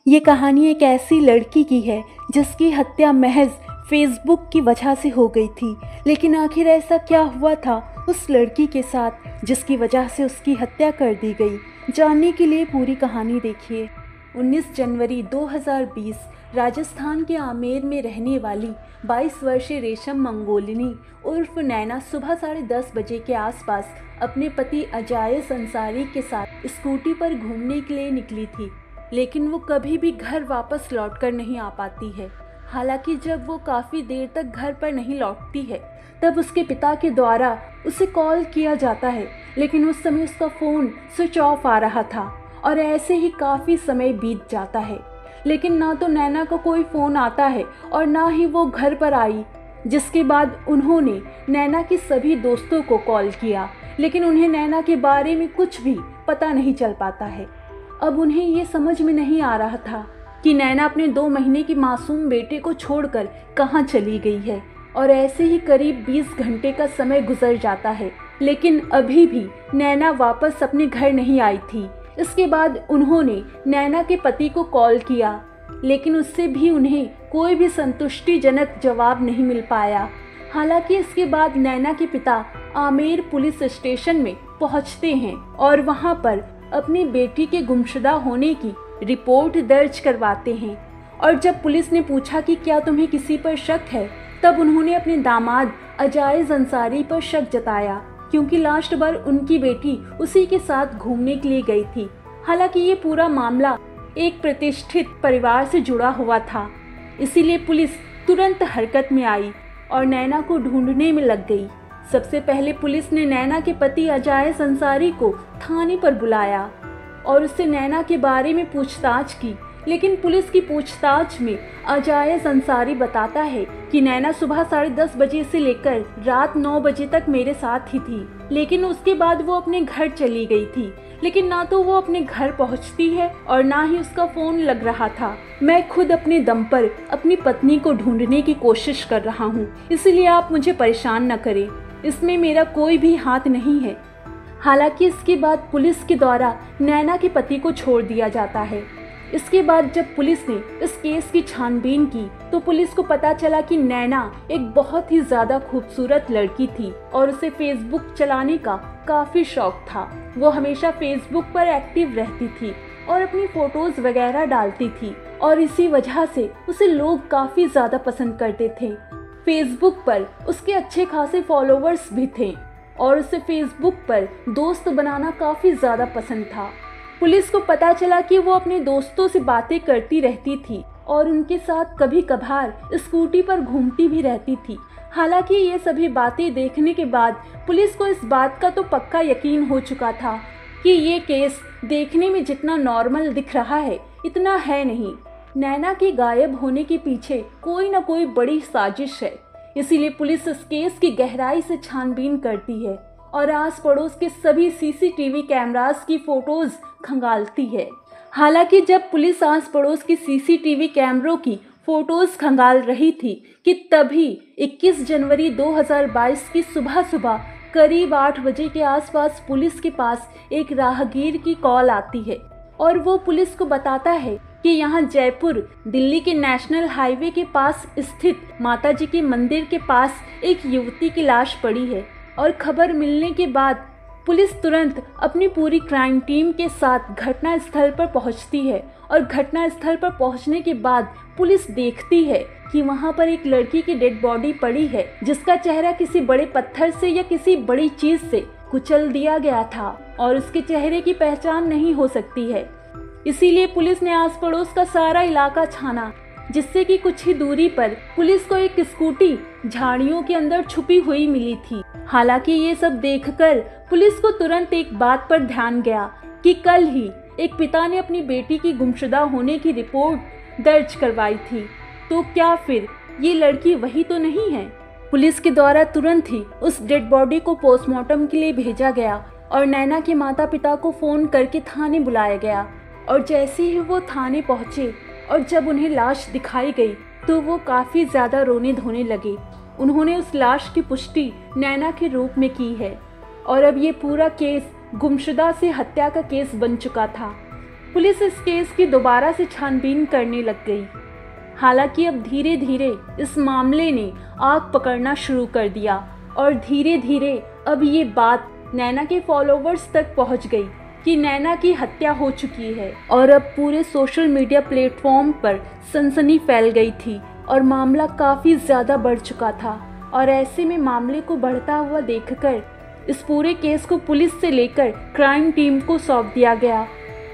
ये कहानी एक ऐसी लड़की की है जिसकी हत्या महज फेसबुक की वजह से हो गई थी। लेकिन आखिर ऐसा क्या हुआ था उस लड़की के साथ जिसकी वजह से उसकी हत्या कर दी गई? जानने के लिए पूरी कहानी देखिए। 19 जनवरी 2020 राजस्थान के आमेर में रहने वाली 22 वर्षीय रेशम मंगोलिनी उर्फ नैना सुबह 10:30 बजे के आसपास अपने पति अजायस अंसारी के साथ स्कूटी पर घूमने के लिए निकली थी। लेकिन वो कभी भी घर वापस लौटकर नहीं आ पाती है। हालांकि जब वो काफ़ी देर तक घर पर नहीं लौटती है तब उसके पिता के द्वारा उसे कॉल किया जाता है, लेकिन उस समय उसका फ़ोन स्विच ऑफ आ रहा था और ऐसे ही काफ़ी समय बीत जाता है। लेकिन ना तो नैना को कोई फ़ोन आता है और ना ही वो घर पर आई। जिसके बाद उन्होंने नैना की सभी दोस्तों को कॉल किया, लेकिन उन्हें नैना के बारे में कुछ भी पता नहीं चल पाता है। अब उन्हें ये समझ में नहीं आ रहा था कि नैना अपने 2 महीने की मासूम बेटे को छोड़कर कहाँ चली गई है। और ऐसे ही करीब 20 घंटे का समय गुजर जाता है, लेकिन अभी भी नैना वापस अपने घर नहीं आई थी। इसके बाद उन्होंने नैना के पति को कॉल किया, लेकिन उससे भी उन्हें कोई भी संतुष्टिजनक जवाब नहीं मिल पाया। हालांकि इसके बाद नैना के पिता आमेर पुलिस स्टेशन में पहुंचते हैं और वहां पर अपनी बेटी के गुमशुदा होने की रिपोर्ट दर्ज करवाते हैं। और जब पुलिस ने पूछा कि क्या तुम्हें किसी पर शक है, तब उन्होंने अपने दामाद अजायस अंसारी पर शक जताया, क्योंकि लास्ट बार उनकी बेटी उसी के साथ घूमने के लिए गई थी। हालांकि ये पूरा मामला एक प्रतिष्ठित परिवार से जुड़ा हुआ था, इसीलिए पुलिस तुरंत हरकत में आई और नैना को ढूंढने में लग गई। सबसे पहले पुलिस ने नैना के पति अजायस अंसारी को थाने पर बुलाया और उससे नैना के बारे में पूछताछ की। लेकिन पुलिस की पूछताछ में अजायस अंसारी बताता है कि नैना सुबह 10:30 बजे से लेकर रात 9 बजे तक मेरे साथ ही थी, लेकिन उसके बाद वो अपने घर चली गई थी। लेकिन ना तो वो अपने घर पहुंचती है और ना ही उसका फ़ोन लग रहा था। मैं खुद अपने दम पर अपनी पत्नी को ढूंढने की कोशिश कर रहा हूँ, इसलिए आप मुझे परेशान न करें, इसमें मेरा कोई भी हाथ नहीं है। हालांकि इसके बाद पुलिस के द्वारा नैना के पति को छोड़ दिया जाता है। इसके बाद जब पुलिस ने इस केस की छानबीन की तो पुलिस को पता चला कि नैना एक बहुत ही ज़्यादा खूबसूरत लड़की थी और उसे फेसबुक चलाने का काफ़ी शौक था। वो हमेशा फेसबुक पर एक्टिव रहती थी और अपनी फ़ोटोज़ वगैरह डालती थी और इसी वजह से उसे लोग काफ़ी ज़्यादा पसंद करते थे। फेसबुक पर उसके अच्छे खासे फॉलोवर्स भी थे और उसे फेसबुक पर दोस्त बनाना काफ़ी ज़्यादा पसंद था। पुलिस को पता चला कि वो अपने दोस्तों से बातें करती रहती थी और उनके साथ कभी कभार स्कूटी पर घूमती भी रहती थी। हालांकि ये सभी बातें देखने के बाद पुलिस को इस बात का तो पक्का यकीन हो चुका था कि ये केस देखने में जितना नॉर्मल दिख रहा है इतना है नहीं। नैना के गायब होने के पीछे कोई ना कोई बड़ी साजिश है, इसीलिए पुलिस इस केस की गहराई से छानबीन करती है और आस पड़ोस के सभी सीसीटीवी कैमरास की फोटोज खंगालती है। हालांकि जब पुलिस आस पड़ोस की सीसीटीवी कैमरों की फोटोज खंगाल रही थी कि तभी 21 जनवरी 2022 की सुबह करीब 8 बजे के आसपास पुलिस के पास एक राहगीर की कॉल आती है और वो पुलिस को बताता है कि यहाँ जयपुर दिल्ली के नेशनल हाईवे के पास स्थित माताजी के मंदिर के पास एक युवती की लाश पड़ी है। और खबर मिलने के बाद पुलिस तुरंत अपनी पूरी क्राइम टीम के साथ घटना स्थल पर पहुंचती है और घटना स्थल पर पहुंचने के बाद पुलिस देखती है कि वहां पर एक लड़की की डेड बॉडी पड़ी है, जिसका चेहरा किसी बड़े पत्थर से या किसी बड़ी चीज से कुचल दिया गया था और उसके चेहरे की पहचान नहीं हो सकती है। इसीलिए पुलिस ने आस पड़ोस का सारा इलाका छाना, जिससे कि कुछ ही दूरी पर पुलिस को एक स्कूटी झाड़ियों के अंदर छुपी हुई मिली थी। हालांकि ये सब देखकर पुलिस को तुरंत एक बात पर ध्यान गया कि कल ही एक पिता ने अपनी बेटी की गुमशुदा होने की रिपोर्ट दर्ज करवाई थी, तो क्या फिर ये लड़की वही तो नहीं है? पुलिस के द्वारा तुरंत ही उस डेड बॉडी को पोस्टमार्टम के लिए भेजा गया और नैना के माता पिता को फ़ोन करके थाने बुलाया गया। और जैसे ही वो थाने पहुँचे और जब उन्हें लाश दिखाई गई तो वो काफ़ी ज़्यादा रोने धोने लगे। उन्होंने उस लाश की पुष्टि नैना के रूप में की है और अब ये पूरा केस गुमशुदा से हत्या का केस बन चुका था। पुलिस इस केस की दोबारा से छानबीन करने लग गई। हालांकि अब धीरे धीरे इस मामले ने आग पकड़ना शुरू कर दिया और धीरे धीरे अब ये बात नैना के फॉलोवर्स तक पहुंच गई कि नैना की हत्या हो चुकी है और अब पूरे सोशल मीडिया प्लेटफॉर्म पर सनसनी फैल गई थी और मामला काफ़ी ज़्यादा बढ़ चुका था। और ऐसे में मामले को बढ़ता हुआ देखकर इस पूरे केस को पुलिस से लेकर क्राइम टीम को सौंप दिया गया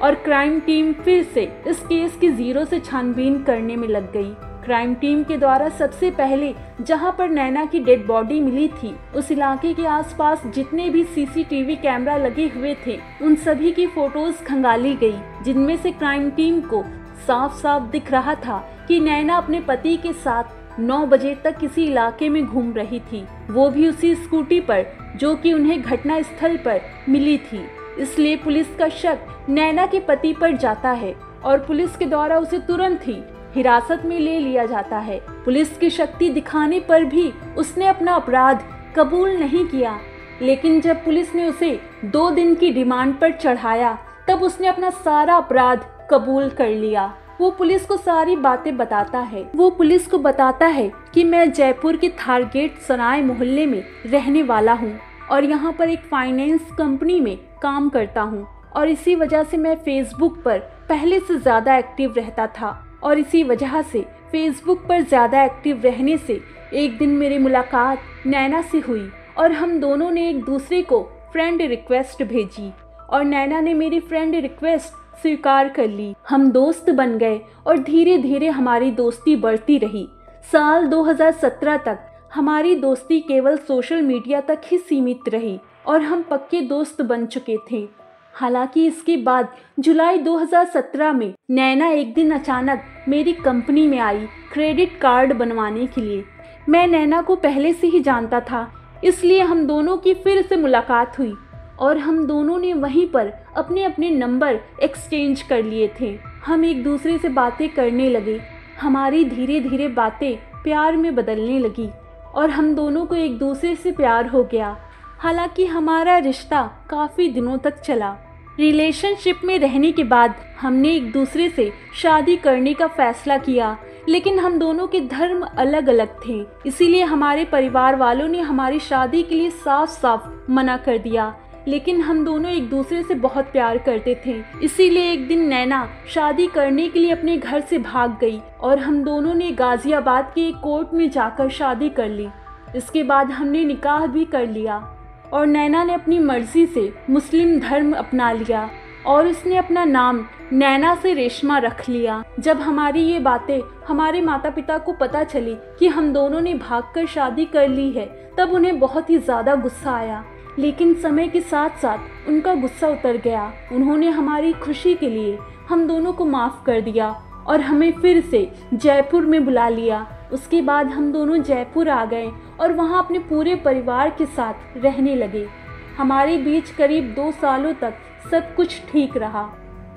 और क्राइम टीम फिर से इस केस की जीरो से छानबीन करने में लग गई। क्राइम टीम के द्वारा सबसे पहले जहां पर नैना की डेड बॉडी मिली थी उस इलाके के आसपास जितने भी सीसीटीवी कैमरा लगे हुए थे उन सभी की फोटोज खंगाली गई, जिनमें से क्राइम टीम को साफ साफ दिख रहा था कि नैना अपने पति के साथ 9 बजे तक किसी इलाके में घूम रही थी, वो भी उसी स्कूटी पर जो कि उन्हें घटना स्थल पर मिली थी। इसलिए पुलिस का शक नैना के पति पर जाता है और पुलिस के द्वारा उसे तुरंत ही हिरासत में ले लिया जाता है। पुलिस की शक्ति दिखाने पर भी उसने अपना अपराध कबूल नहीं किया, लेकिन जब पुलिस ने उसे 2 दिन की डिमांड पर चढ़ाया तब उसने अपना सारा अपराध कबूल कर लिया। वो पुलिस को सारी बातें बताता है। वो पुलिस को बताता है कि मैं जयपुर के थारगेट सराय मोहल्ले में रहने वाला हूँ और यहाँ पर एक फाइनेंस कंपनी में काम करता हूँ और इसी वजह से मैं फेसबुक पर पहले से ज़्यादा एक्टिव रहता था और इसी वजह से फेसबुक पर ज़्यादा एक्टिव रहने से एक दिन मेरी मुलाकात नैना से हुई और हम दोनों ने एक दूसरे को फ्रेंड रिक्वेस्ट भेजी और नैना ने मेरी फ्रेंड रिक्वेस्ट स्वीकार कर ली। हम दोस्त बन गए और धीरे धीरे हमारी दोस्ती बढ़ती रही। साल 2017 तक हमारी दोस्ती केवल सोशल मीडिया तक ही सीमित रही और हम पक्के दोस्त बन चुके थे। हालांकि इसके बाद जुलाई 2017 में नैना एक दिन अचानक मेरी कंपनी में आई क्रेडिट कार्ड बनवाने के लिए। मैं नैना को पहले से ही जानता था, इसलिए हम दोनों की फिर से मुलाकात हुई और हम दोनों ने वहीं पर अपने अपने नंबर एक्सचेंज कर लिए थे। हम एक दूसरे से बातें करने लगे। हमारी धीरे धीरे बातें प्यार में बदलने लगी और हम दोनों को एक दूसरे से प्यार हो गया। हालांकि हमारा रिश्ता काफ़ी दिनों तक चला। रिलेशनशिप में रहने के बाद हमने एक दूसरे से शादी करने का फैसला किया, लेकिन हम दोनों के धर्म अलग अलग थे, इसीलिए हमारे परिवार वालों ने हमारी शादी के लिए साफ साफ मना कर दिया। लेकिन हम दोनों एक दूसरे से बहुत प्यार करते थे, इसीलिए एक दिन नैना शादी करने के लिए अपने घर से भाग गई और हम दोनों ने गाजियाबाद के एक कोर्ट में जाकर शादी कर ली। इसके बाद हमने निकाह भी कर लिया और नैना ने अपनी मर्जी से मुस्लिम धर्म अपना लिया और उसने अपना नाम नैना से रेशमा रख लिया। जब हमारी ये बातें हमारे माता पिता को पता चली कि हम दोनों ने भागकर शादी कर ली है, तब उन्हें बहुत ही ज़्यादा गुस्सा आया, लेकिन समय के साथ साथ उनका गुस्सा उतर गया। उन्होंने हमारी खुशी के लिए हम दोनों को माफ़ कर दिया और हमें फिर से जयपुर में बुला लिया। उसके बाद हम दोनों जयपुर आ गए और वहाँ अपने पूरे परिवार के साथ रहने लगे। हमारे बीच करीब 2 सालों तक सब कुछ ठीक रहा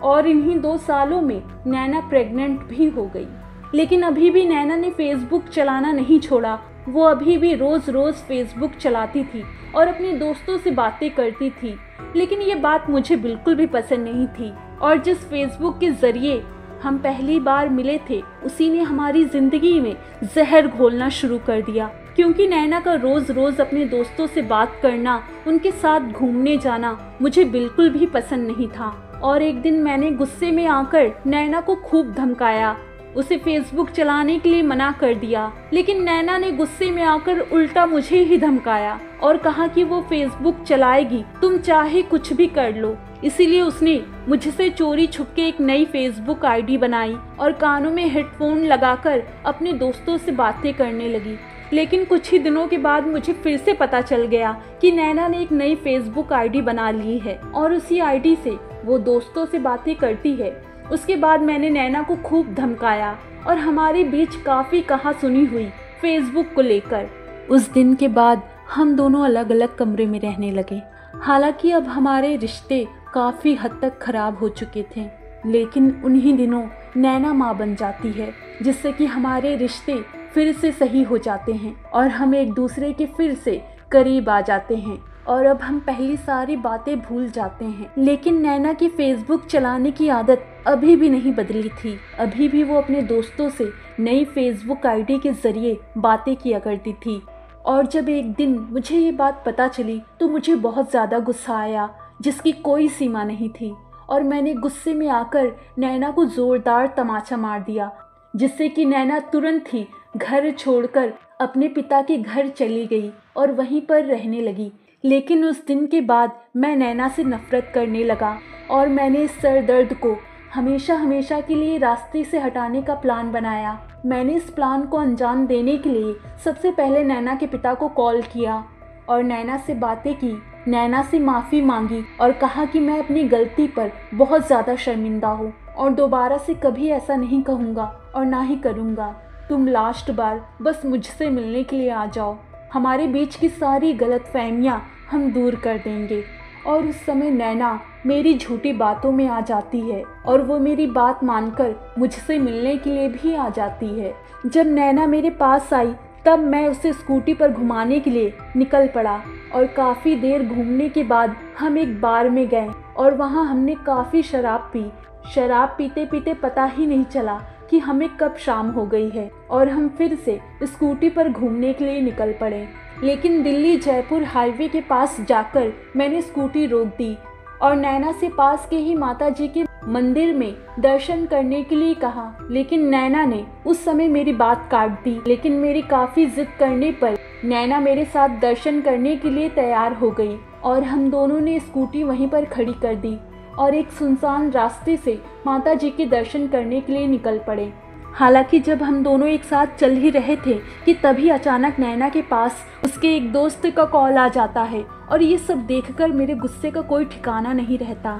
और इन्हीं 2 सालों में नैना प्रेग्नेंट भी हो गई। लेकिन अभी भी नैना ने फेसबुक चलाना नहीं छोड़ा। वो अभी भी रोज़ रोज़ फेसबुक चलाती थी और अपने दोस्तों से बातें करती थी, लेकिन ये बात मुझे बिल्कुल भी पसंद नहीं थी। और जिस फेसबुक के ज़रिए हम पहली बार मिले थे, उसी ने हमारी ज़िंदगी में जहर घोलना शुरू कर दिया, क्योंकि नैना का रोज़ रोज़ अपने दोस्तों से बात करना, उनके साथ घूमने जाना मुझे बिल्कुल भी पसंद नहीं था। और एक दिन मैंने गुस्से में आकर नैना को खूब धमकाया, उसे फेसबुक चलाने के लिए मना कर दिया, लेकिन नैना ने गुस्से में आकर उल्टा मुझे ही धमकाया और कहा कि वो फेसबुक चलाएगी, तुम चाहे कुछ भी कर लो। इसीलिए उसने मुझसे चोरी छुपके एक नई फेसबुक आईडी बनाई और कानों में हेडफोन लगाकर अपने दोस्तों से बातें करने लगी। लेकिन कुछ ही दिनों के बाद मुझे फिर से पता चल गया कि नैना ने एक नई फेसबुक आईडी बना ली है और उसी आईडी से वो दोस्तों से बातें करती है। उसके बाद मैंने नैना को खूब धमकाया और हमारे बीच काफ़ी कहासुनी हुई फेसबुक को लेकर। उस दिन के बाद हम दोनों अलग अलग कमरे में रहने लगे। हालांकि अब हमारे रिश्ते काफ़ी हद तक खराब हो चुके थे, लेकिन उन्हीं दिनों नैना माँ बन जाती है, जिससे कि हमारे रिश्ते फिर से सही हो जाते हैं और हम एक दूसरे के फिर से करीब आ जाते हैं और अब हम पहली सारी बातें भूल जाते हैं। लेकिन नैना की फेसबुक चलाने की आदत अभी भी नहीं बदली थी। अभी भी वो अपने दोस्तों से नई फेसबुक आईडी के जरिए बातें किया करती थी। और जब एक दिन मुझे ये बात पता चली तो मुझे बहुत ज़्यादा गुस्सा आया, जिसकी कोई सीमा नहीं थी। और मैंने गुस्से में आकर नैना को ज़ोरदार तमाचा मार दिया, जिससे कि नैना तुरंत ही घर छोड़कर अपने पिता के घर चली गई और वहीं पर रहने लगी। लेकिन उस दिन के बाद मैं नैना से नफ़रत करने लगा और मैंने इस सर दर्द को हमेशा हमेशा के लिए रास्ते से हटाने का प्लान बनाया। मैंने इस प्लान को अंजाम देने के लिए सबसे पहले नैना के पिता को कॉल किया और नैना से बातें की, नैना से माफ़ी मांगी और कहा कि मैं अपनी गलती पर बहुत ज़्यादा शर्मिंदा हूँ और दोबारा से कभी ऐसा नहीं कहूँगा और ना ही करूँगा। तुम लास्ट बार बस मुझसे मिलने के लिए आ जाओ, हमारे बीच की सारी गलतफहमियाँ हम दूर कर देंगे। और उस समय नैना मेरी झूठी बातों में आ जाती है और वो मेरी बात मानकर मुझसे मिलने के लिए भी आ जाती है। जब नैना मेरे पास आई तब मैं उसे स्कूटी पर घुमाने के लिए निकल पड़ा और काफ़ी देर घूमने के बाद हम एक बार में गए और वहाँ हमने काफ़ी शराब पी। शराब पीते पीते पता ही नहीं चला कि हमें कब शाम हो गई है और हम फिर से स्कूटी पर घूमने के लिए निकल पड़े। लेकिन दिल्ली जयपुर हाईवे के पास जाकर मैंने स्कूटी रोक दी और नैना से पास के ही माता जी के मंदिर में दर्शन करने के लिए कहा। लेकिन नैना ने उस समय मेरी बात काट दी। लेकिन मेरी काफ़ी जिद करने पर नैना मेरे साथ दर्शन करने के लिए तैयार हो गई और हम दोनों ने स्कूटी वहीं पर खड़ी कर दी और एक सुनसान रास्ते से माता जी के दर्शन करने के लिए निकल पड़े। हालांकि जब हम दोनों एक साथ चल ही रहे थे कि तभी अचानक नैना के पास उसके एक दोस्त का कॉल आ जाता है और ये सब देखकर मेरे गुस्से का कोई ठिकाना नहीं रहता।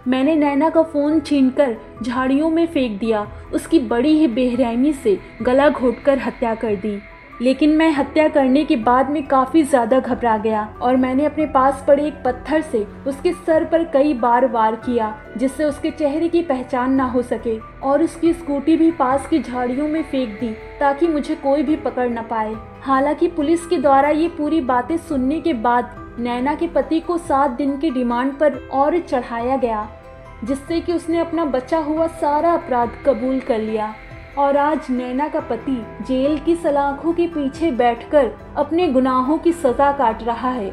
मैंने नैना का फ़ोन छीनकर झाड़ियों में फेंक दिया, उसकी बड़ी ही बेरहमी से गला घोंटकर हत्या कर दी। लेकिन मैं हत्या करने के बाद में काफ़ी ज़्यादा घबरा गया और मैंने अपने पास पड़े एक पत्थर से उसके सर पर कई बार वार किया, जिससे उसके चेहरे की पहचान ना हो सके और उसकी स्कूटी भी पास की झाड़ियों में फेंक दी ताकि मुझे कोई भी पकड़ न पाए। हालांकि पुलिस के द्वारा ये पूरी बातें सुनने के बाद नैना के पति को 7 दिन की रिमांड पर और चढ़ाया गया, जिससे कि उसने अपना बचा हुआ सारा अपराध कबूल कर लिया। और आज नैना का पति जेल की सलाखों के पीछे बैठकर अपने गुनाहों की सज़ा काट रहा है।